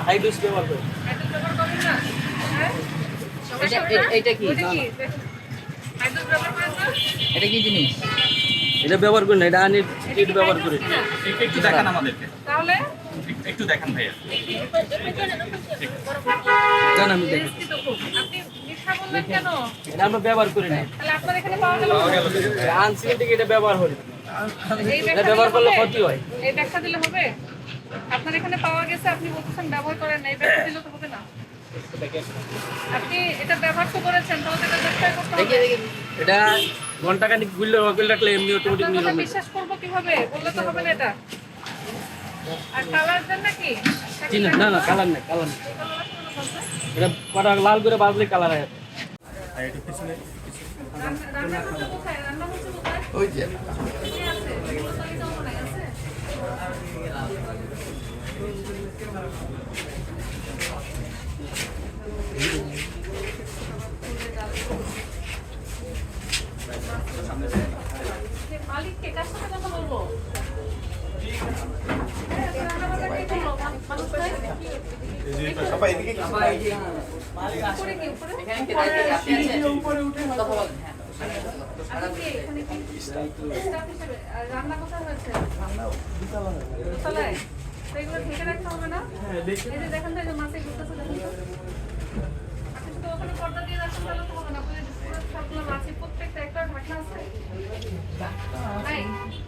হাইড্রোস ব্যবহার করি। এটা কি এটা কি জিনিস? এটা ব্যবহার করি না, এটা আনি কিট ব্যবহার করি। একটু দেখান আমাদেরকে, তাহলে একটু দেখান ভাইয়া। জান আমি দেখি, আপনি মিথ্যা বললেন কেন? এটা আমরা ব্যবহার করি না। তাহলে আপনার এখানে পাওয়া গেল আনছি থেকে এটা ব্যবহার করি। এই এটা ব্যবহার করলে ক্ষতি হয়। এই ব্যাখ্যা দিলে হবে? আপনার এখানে পাওয়া গেছে, আপনি বলতেছেন ব্যবহার করেন না, এই ব্যাখ্যা দিলে তো হবে না। আপনি এটা ব্যবহার তো করেছেন, তাহলে এটা ব্যাখ্যা করতে হবে। এটা ঘন্টাখানিক গুললে রাখলে এমনি অটোমেটিক আপনার নিয়ে কথা যাবে। বিশ্বাস করবো কিভাবে? বললে তো হবে না এটা। আর কালার দেন নাকি? চিনি না, না কালার নেই, কালার নেই। এটা কটা লাল করে বাজলে কালার হয়। রান্না করতে কোথায়? রান্না করতে কোথায়? ওই যে কে আছে? এগুলো তালিকা মনে আছে? মালিককে কার সাথে কথা বলবো? সবাই এদিকে রান্না কোথায় হয়েছে? দোতলায়? তো এগুলো ঢেকে রাখতে হবে না? এই যে দেখেন তো, এই যে মাছে ঘুরতেছে, দেখেন তো। আপনি শুধু ওখানে পর্দা দিয়ে রাখেন, তাহলে তো হবে না। আপনাদের সবগুলো মাছের প্রত্যেকটা একটা ঢাকনা আছে।